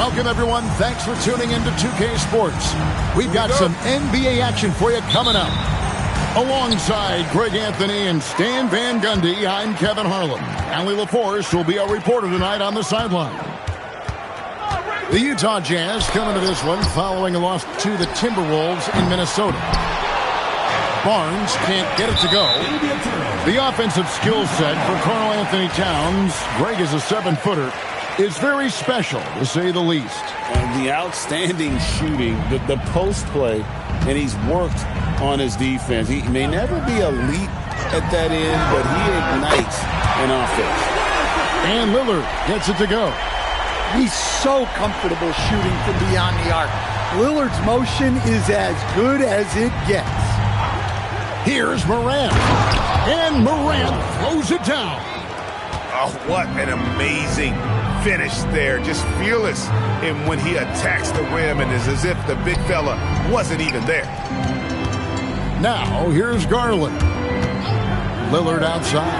Welcome, everyone. Thanks for tuning in to 2K Sports. We've got some NBA action for you coming up. Alongside Greg Anthony and Stan Van Gundy, I'm Kevin Harlan. Allie LaForce will be our reporter tonight on the sideline. The Utah Jazz coming to this one following a loss to the Timberwolves in Minnesota. Barnes can't get it to go. The offensive skill set for Karl Anthony Towns, Greg is a 7-footer, is very special, to say the least. And the outstanding shooting, the post play, and he's worked on his defense. He may never be elite at that end, but he ignites an offense. And Lillard gets it to go. He's so comfortable shooting from beyond the arc. Lillard's motion is as good as it gets. Here's Morant. And Morant throws it down. Oh, what an amazing finish there. Just fearless and when he attacks the rim, and it's as if the big fella wasn't even there. Now, here's Garland. Lillard outside.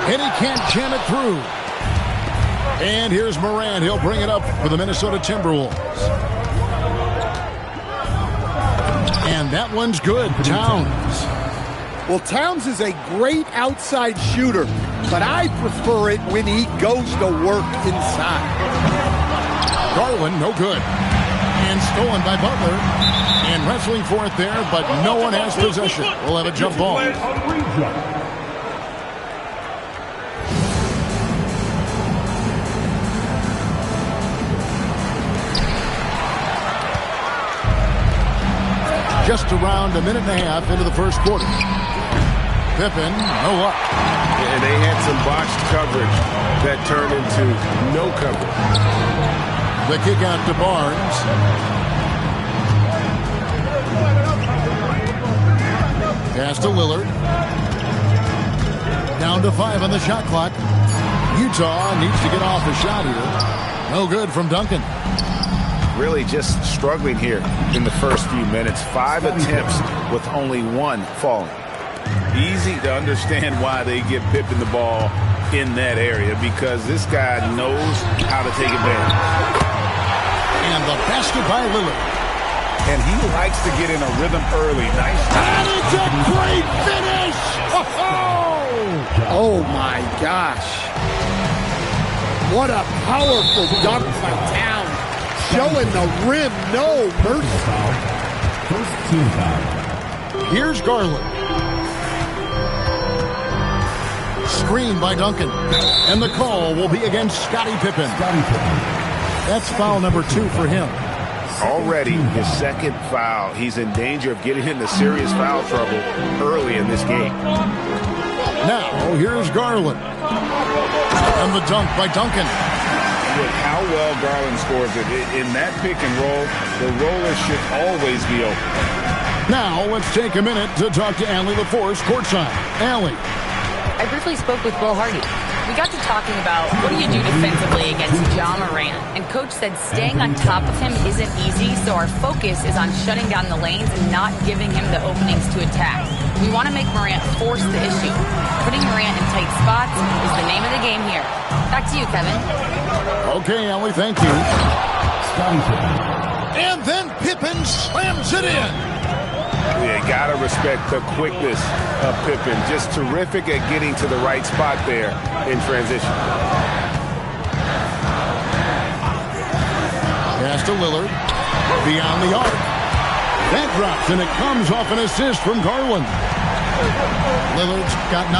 And he can't jam it through. And here's Morant. He'll bring it up for the Minnesota Timberwolves. And that one's good. Towns. Well, Towns is a great outside shooter, but I prefer it when he goes to work inside. Garland, no good. And stolen by Butler. And wrestling for it there, but no one has possession. We'll have a jump ball. Just around a minute and a half into the first quarter. Pippen, no luck. And they had some botched coverage that turned into no coverage. The kick out to Barnes. Pass to Lillard. Down to 5 on the shot clock. Utah needs to get off a shot here. No good from Duncan. Really just struggling here in the first few minutes. 5 attempts with only 1 falling. Easy to understand why they give Pippen the ball in that area, because this guy knows how to take advantage. And the basket by Lillard. And he likes to get in a rhythm early. Nice. And it's a great finish! Oh my gosh. What a powerful dunk by Towns. Showing the rim no mercy. First team foul. Here's Garland. Screen by Duncan. And the call will be against Scottie Pippen. That's foul number 2 for him. Already his second foul. He's in danger of getting into serious foul trouble early in this game. Now, here's Garland. And the dunk by Duncan. With how well Garland scores it, in that pick and roll, the roller should always be open. Now, let's take a minute to talk to Allie LaForce courtside. Allie. I briefly spoke with Will Hardy. We got to talking about what do you do defensively against Ja Morant, and Coach said staying on top of him isn't easy, so our focus is on shutting down the lanes and not giving him the openings to attack. We want to make Morant force the issue. Putting Morant in tight spots is the name of the game here. Back to you, Kevin. Okay, Allie, thank you. And then Pippen slams it in. You gotta respect the quickness of Pippen. Just terrific at getting to the right spot there in transition. Pass to Lillard. Beyond the arc. That drops, and it comes off an assist from Garland. Lillard's got 9.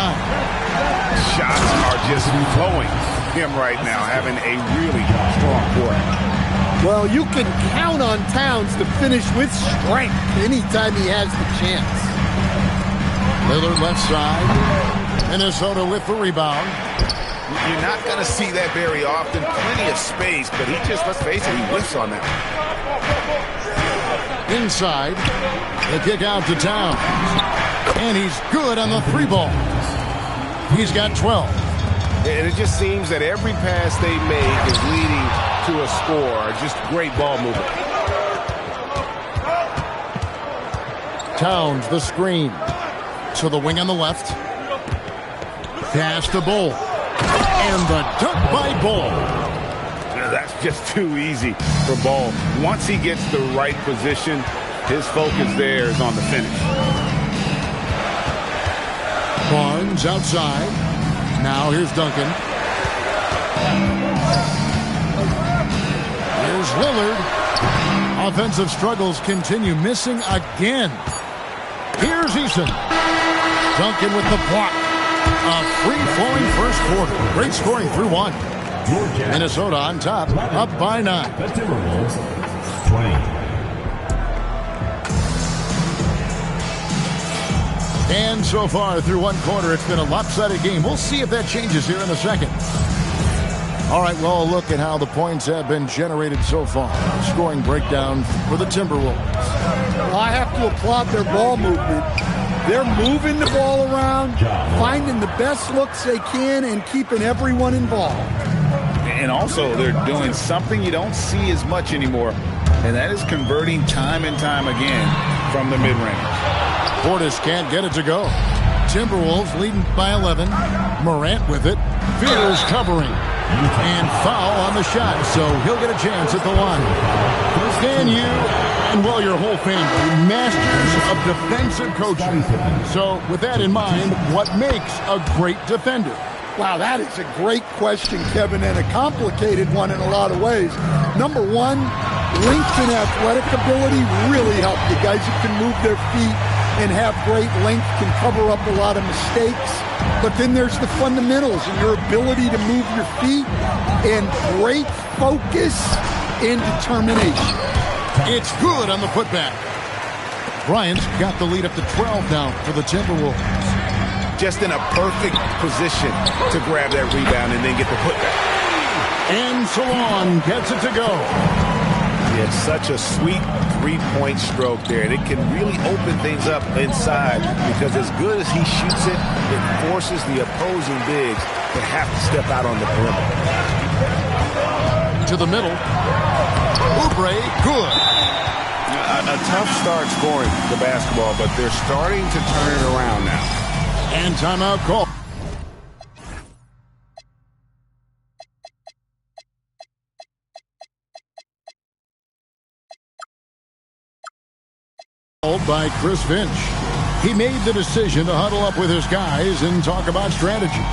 Shots are just flowing him right now, having a really strong quarter. Well, you can count on Towns to finish with strength anytime he has the chance. Lillard left side. Minnesota with the rebound. You're not going to see that very often. Plenty of space, but he just, let's face it, he whiffs on that. Inside. The kick out to Towns. And he's good on the 3 ball. He's got 12. And it just seems that every pass they make is leading to a score. Just great ball movement. Towns, the screen. To the wing on the left. Pass to Bull. And the dunk by Bull. That's just too easy for Ball. Once he gets the right position, his focus there is on the finish. Barnes outside. Now here's Duncan. Here's Lillard. Offensive struggles continue, missing again. Here's Eason. Duncan with the block. A free-flowing first quarter. Great scoring through one. Minnesota on top, up by 9. The Timberwolves 20. And so far through one quarter, it's been a lopsided game. We'll see if that changes here in a second. All right, well, look at how the points have been generated so far. Scoring breakdown for the Timberwolves. Well, I have to applaud their ball movement. They're moving the ball around, finding the best looks they can, and keeping everyone involved. And also, they're doing something you don't see as much anymore, and that is converting time and time again from the mid-range. Portis can't get it to go. Timberwolves leading by 11. Morant with it. Fears covering. And foul on the shot, so he'll get a chance at the line. Can you, and well, your whole family, masters of defensive coaching. So with that in mind, what makes a great defender? Wow, that is a great question, Kevin, and a complicated one in a lot of ways. Number one, length and athletic ability really help. The guys who can move their feet and have great length can cover up a lot of mistakes. But then there's the fundamentals and your ability to move your feet and great focus and determination. It's good on the putback. Bryant's got the lead up to 12 now for the Timberwolves. Just in a perfect position to grab that rebound and then get the putback. And Salon gets it to go. It's such a sweet three-point stroke there, and it can really open things up inside because as good as he shoots it, it forces the opposing bigs to have to step out on the perimeter. To the middle. Oubre, good. A tough start scoring the basketball, but they're starting to turn it around now. And timeout call. By Chris Finch. He made the decision to huddle up with his guys and talk about strategy.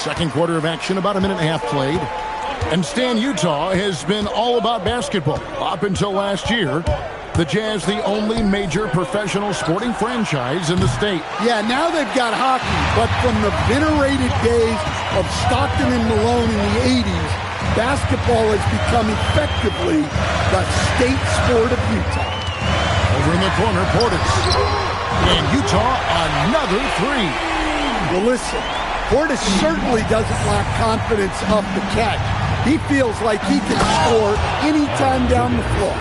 Second quarter of action, about a minute and a half played. And Stan, Utah has been all about basketball up until last year. The Jazz, the only major professional sporting franchise in the state. Yeah, now they've got hockey, but from the venerated days of Stockton and Malone in the 80s, basketball has become effectively the state sport of Utah. Over in the corner, Portis. And Utah, another three. Well, listen, Portis certainly doesn't lack confidence up the catch. He feels like he can score anytime down the floor.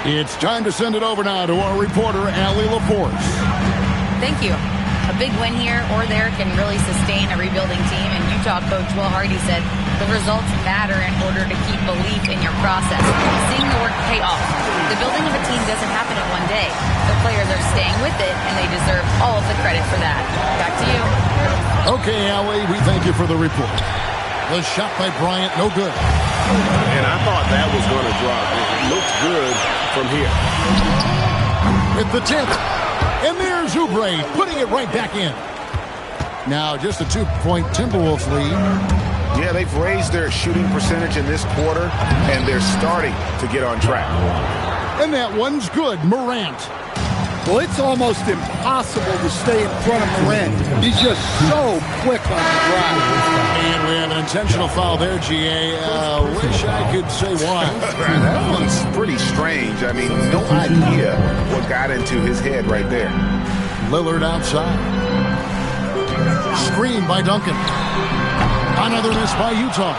It's time to send it over now to our reporter, Allie LaForce. Thank you. A big win here or there can really sustain a rebuilding team, and Utah coach Will Hardy said the results matter in order to keep belief in your process. Seeing the work pay off. The building of a team doesn't happen in one day. The players are staying with it, and they deserve all of the credit for that. Back to you. Okay, Allie, we thank you for the report. The shot by Bryant, no good. And I thought that was going to drop. It looks good from here. With the 10th. And there's Oubre putting it right back in. Now just a 2-point Timberwolves lead. Yeah, they've raised their shooting percentage in this quarter, and they're starting to get on track. And that one's good, Morant. Well, it's almost impossible to stay in front of Morant. He's just so quick on the drive. And we have an intentional foul there, GA. Wish I could say why. That one's pretty strange. I mean, no idea what got into his head right there. Lillard outside. Screen by Duncan. Another miss by Utah.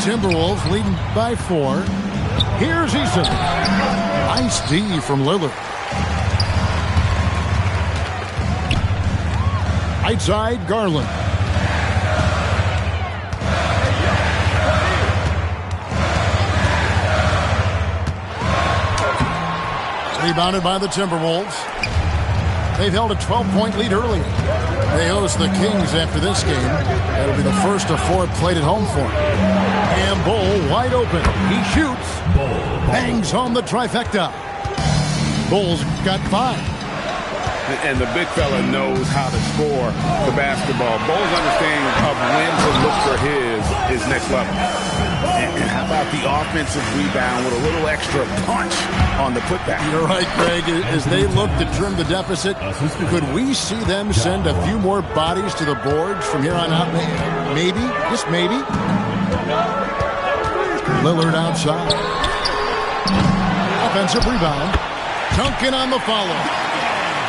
Timberwolves leading by 4. Here's Eason. Nice D from Lillard. Right side, Garland. Rebounded by the Timberwolves. They've held a 12-point lead early. They host the Kings after this game. That'll be the first of 4 played at home for them. And Bull wide open. He shoots. Bangs home the trifecta. Bull's got 5. And the big fella knows how to score the basketball. Bull's understanding of when to look for his next level. And how about the offensive rebound with a little extra punch on the putback? You're right, Greg. As they look to trim the deficit, could we see them send a few more bodies to the boards from here on out? Maybe, just maybe. Lillard outside. Offensive rebound. Duncan on the follow.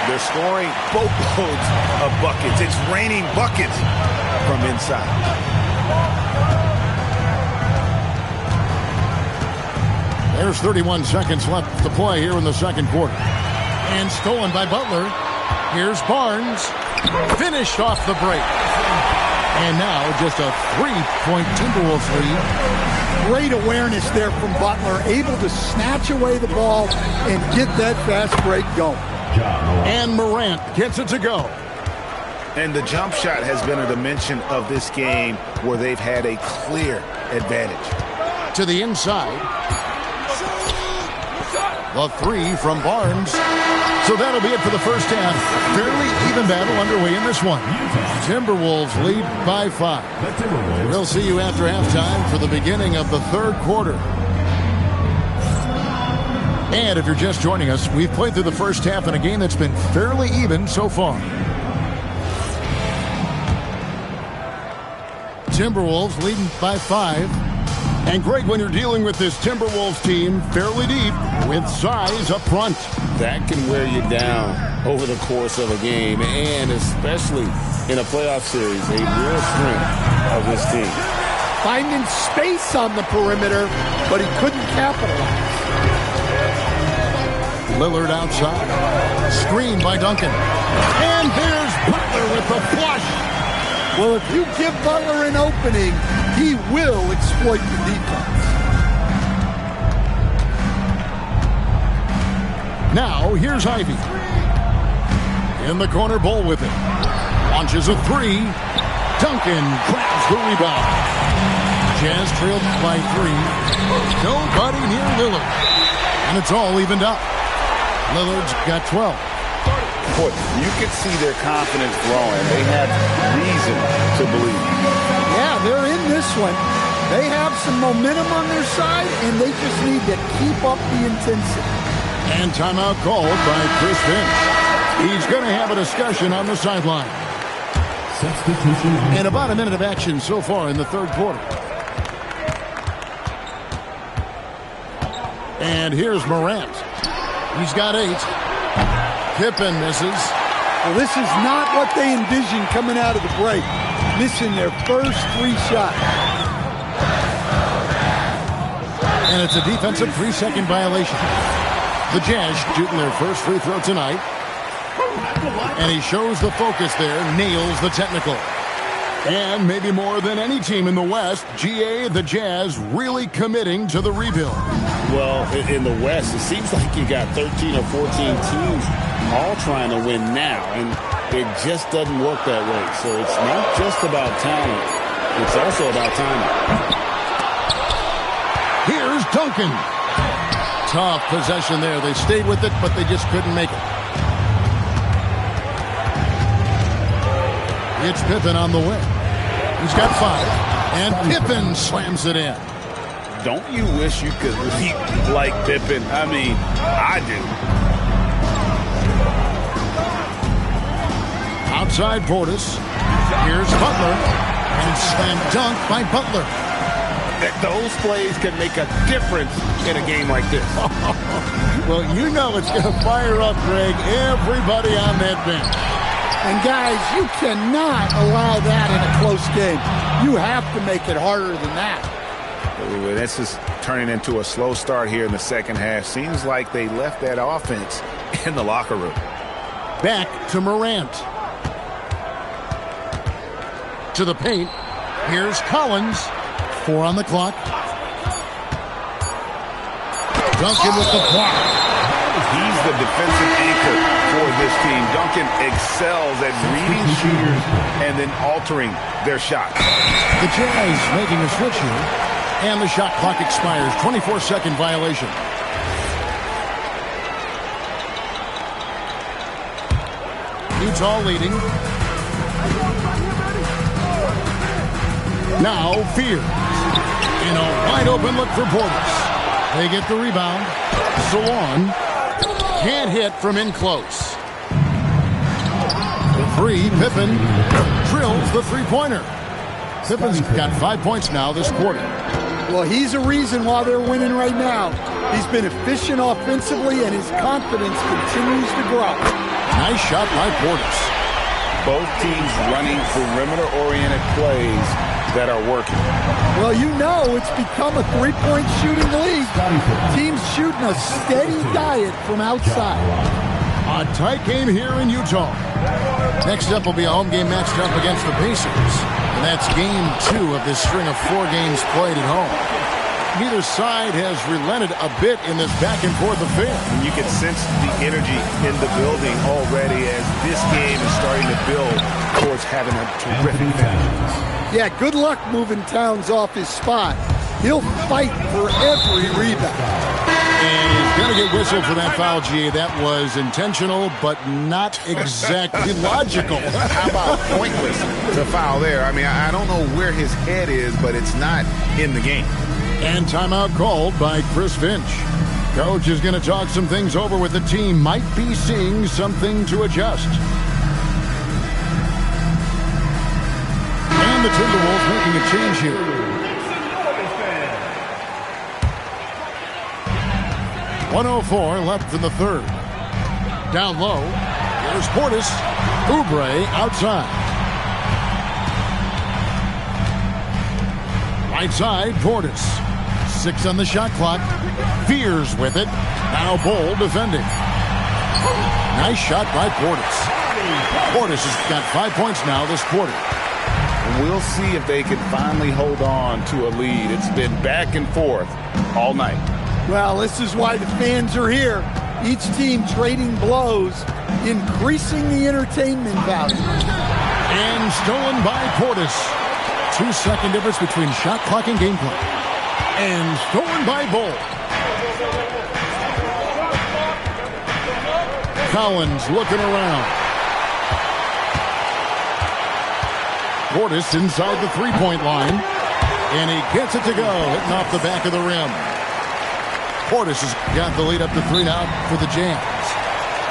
They're scoring boatloads of buckets. It's raining buckets from inside. There's 31 seconds left to play here in the second quarter. And stolen by Butler. Here's Barnes. Finished off the break. And now just a 3-point Timberwolves lead. Great awareness there from Butler. Able to snatch away the ball and get that fast break going. And Morant gets it to go. And the jump shot has been a dimension of this game where they've had a clear advantage. To the inside. The 3 from Barnes. So that'll be it for the first half. Fairly even battle underway in this one. Timberwolves lead by 5. We'll see you after halftime for the beginning of the third quarter. And if you're just joining us, we've played through the first half in a game that's been fairly even so far. Timberwolves leading by 5. And Greg, when you're dealing with this Timberwolves team fairly deep with size up front, that can wear you down over the course of a game, and especially in a playoff series, a real strength of this team. Finding space on the perimeter, but he couldn't capitalize. Lillard outside. Screen by Duncan. And there's Butler with the flush. Well, if you give Butler an opening, he will exploit the defense. Now, here's Ivy. In the corner, Bull with it. Launches a 3. Duncan grabs the rebound. Jazz trailed by 3. Nobody near Lillard. And it's all evened up. Lillard's got 12. Boy, you can see their confidence growing. They have reason to believe. Yeah, they're in this one. They have some momentum on their side, and they just need to keep up the intensity. And timeout called by Chris Finch. He's going to have a discussion on the sideline. And about a minute of action so far in the third quarter. And here's Morant. He's got 8. Pippen misses. Well, this is not what they envisioned coming out of the break. Missing their first 3 shots. And it's a defensive 3-second violation. The Jazz shooting their first free throw tonight. And he shows the focus there, nails the technical. And maybe more than any team in the West, GA, the Jazz, really committing to the rebuild. Well, in the West, it seems like you got 13 or 14 teams all trying to win now, and it just doesn't work that way. So it's not just about talent. It's also about timing. Here's Duncan. Tough possession there. They stayed with it, but they just couldn't make it. It's Pippen on the wing. He's got 5. And Pippen slams it in. Don't you wish you could leap like Pippen? I mean, I do. Outside Portis. Here's Butler. And slam dunk by Butler. Those plays can make a difference in a game like this. Well, you know it's going to fire up, Greg, everybody on that bench. And guys, you cannot allow that in a close game. You have to make it harder than that. Ooh, this is turning into a slow start here in the second half. Seems like they left that offense in the locker room. Back to Morant. To the paint. Here's Collins. 4 on the clock. Duncan with the block. He's the defensive anchor for this team. Duncan excels at reading shooters and then altering their shots. The Jazz making a switch here, and the shot clock expires. 24-second violation. Utah leading. Now Fears. In a wide open look for Portis. They get the rebound. Salon can't hit from in close. The three, Pippen drills the three-pointer. Pippen's got 5 points now this quarter. Well, he's a reason why they're winning right now. He's been efficient offensively, and his confidence continues to grow. Nice shot by Portis. Both teams running perimeter-oriented plays that are working. Well, you know it's become a three-point shooting league. Teams shooting a steady diet from outside. A tight game here in Utah. Next up will be a home game matched up against the Pacers. And that's game 2 of this string of 4 games played at home. Neither side has relented a bit in this back-and-forth affair. And you can sense the energy in the building already as this game is starting to build towards having a terrific finish. Yeah, good luck moving Towns off his spot. He'll fight for every rebound. And he's going to get whistled for that foul, G. That was intentional, but not exactly logical. How about pointless to foul there? I mean, I don't know where his head is, but it's not in the game. And timeout called by Chris Finch. Coach is going to talk some things over with the team. Might be seeing something to adjust. And the Timberwolves making a change here. 1:04 left in the third. Down low. Here's Portis. Oubre outside. Right side, Portis. 6 on the shot clock. Fears with it. Now Bol defending. Nice shot by Portis. Portis has got 5 points now this quarter. We'll see if they can finally hold on to a lead. It's been back and forth all night. Well, this is why the fans are here. Each team trading blows, increasing the entertainment value. And stolen by Portis. 2-second difference between shot clock and game clock. And stolen by Bol. Collins looking around. Portis inside the three-point line. And he gets it to go, hitting off the back of the rim. Portis has got the lead up to 3 now for the Jazz.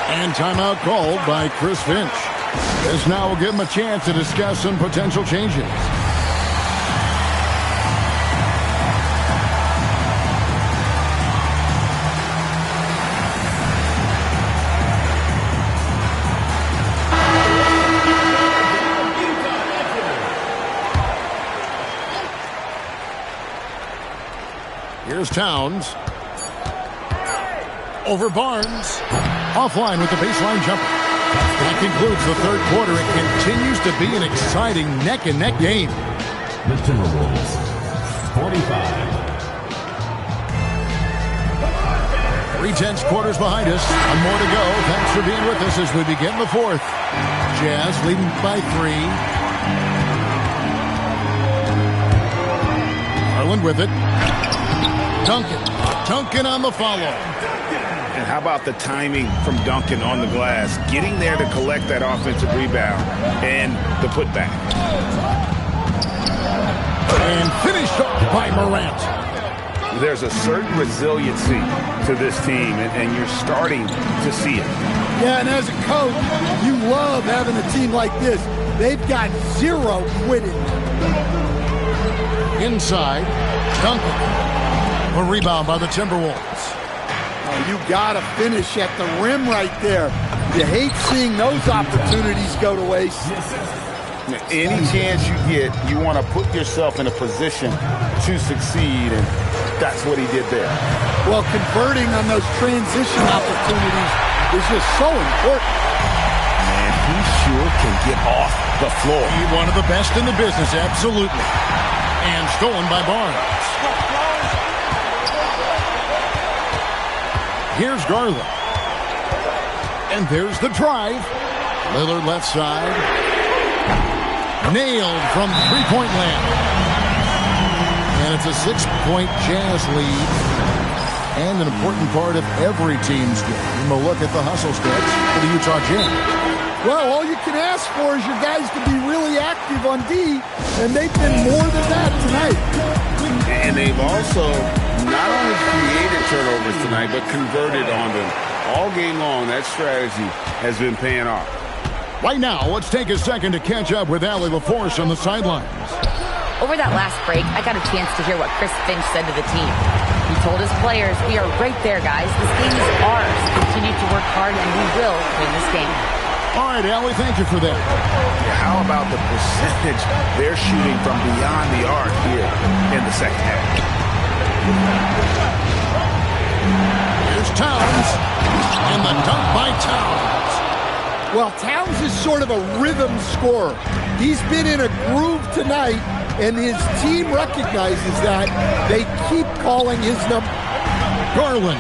And timeout called by Chris Finch. This now will give him a chance to discuss some potential changes. Here's Towns. Over Barnes. Offline with the baseline jumper. That concludes the third quarter. It continues to be an exciting neck-and-neck game. The Timberwolves, 45. 3 quarters behind us. One more to go. Thanks for being with us as we begin the fourth. Jazz leading by 3. Garland with it. Duncan on the follow. And how about the timing from Duncan on the glass, getting there to collect that offensive rebound and the putback. And finished off by Morant. There's a certain resiliency to this team, and you're starting to see it. Yeah, and as a coach, you love having a team like this. They've got zero quitting. Inside, Duncan. A rebound by the Timberwolves. Oh, you got to finish at the rim right there. You hate seeing those opportunities go to waste. Any chance you get, you want to put yourself in a position to succeed, and that's what he did there. Well, converting on those transition opportunities is just so important. Man, he sure can get off the floor. He's one of the best in the business, absolutely. And stolen by Barnes. Here's Garland. And there's the drive. Lillard left side. Nailed from three-point land. And it's a 6-point Jazz lead. And an important part of every team's game. We'll look at the hustle stretch for the Utah Jazz. Well, all you can ask for is your guys to be really active on D, and they've been more than that tonight. And they've also not only created turnovers tonight, but converted on them. All game long, that strategy has been paying off. Right now, let's take a second to catch up with Allie LaForce on the sidelines. Over that last break, I got a chance to hear what Chris Finch said to the team. He told his players, "We are right there, guys. This game is ours. Continue to work hard, and we will win this game." All right, Allie, thank you for that. How about the percentage they're shooting from beyond the arc here in the second half? Here's Towns, and the dunk by Towns. Well, Towns is sort of a rhythm scorer. He's been in a groove tonight, and his team recognizes that. They keep calling his number. Garland,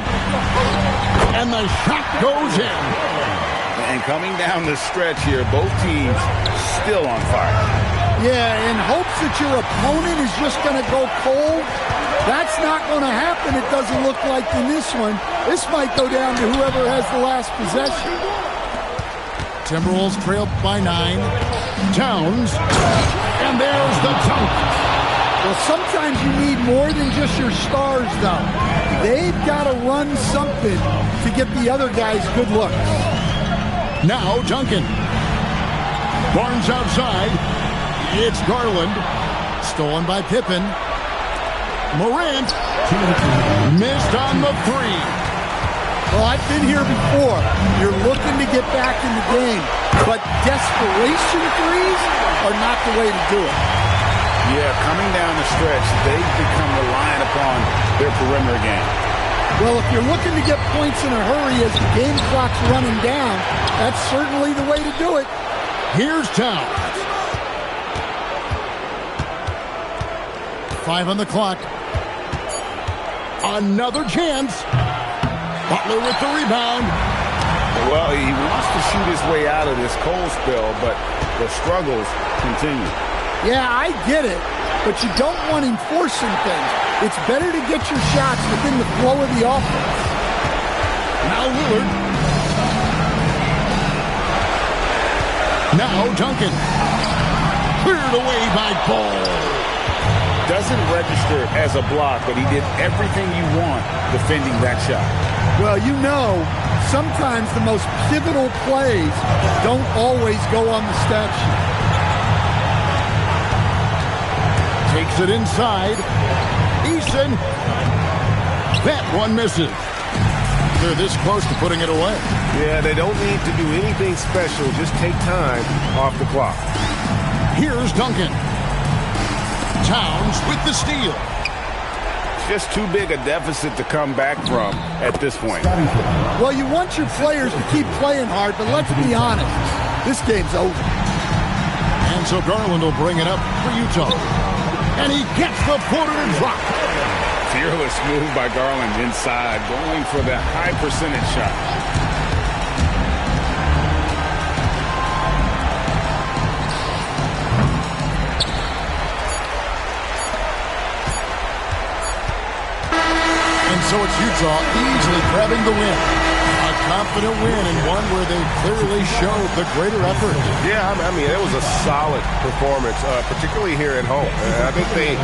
and the shot goes in. And coming down the stretch here, both teams still on fire. Yeah, in hopes that your opponent is just going to go cold. That's not going to happen, it doesn't look like in this one. This might go down to whoever has the last possession. Timberwolves trailed by 9. Towns, and there's the dunk. Well, sometimes you need more than just your stars, though. They've got to run something to get the other guys good looks. Now Duncan. Barnes outside. It's Garland. Stolen by Pippen. Morant. Missed on the three. Well, I've been here before. You're looking to get back in the game, but desperation threes are not the way to do it. Yeah, coming down the stretch, they've become reliant upon their perimeter game. Well, if you're looking to get points in a hurry as the game clock's running down, that's certainly the way to do it. Here's Towns. 5 on the clock. Another chance. Butler with the rebound. Well, he wants to shoot his way out of this cold spell, but the struggles continue. Yeah, I get it, but you don't want him forcing things. It's better to get your shots within the flow of the offense. Now Lillard. Now Duncan. Cleared away by Ball. Doesn't register as a block, but he did everything you want defending that shot. Well, you know, sometimes the most pivotal plays don't always go on the stat sheet. Takes it inside. Eason. That one misses. They're this close to putting it away. Yeah, they don't need to do anything special. Just take time off the clock. Here's Duncan. Towns with the steal. Just too big a deficit to come back from at this point. Well, you want your players to keep playing hard, but let's be honest. This game's over. And so Garland will bring it up for Utah. And he gets the footer to drop. Fearless move by Garland inside, going for the high percentage shot. And so it's Utah easily grabbing the win. A confident win and one where they clearly showed the greater effort. Yeah, I mean, it was a solid performance, particularly here at home. I think they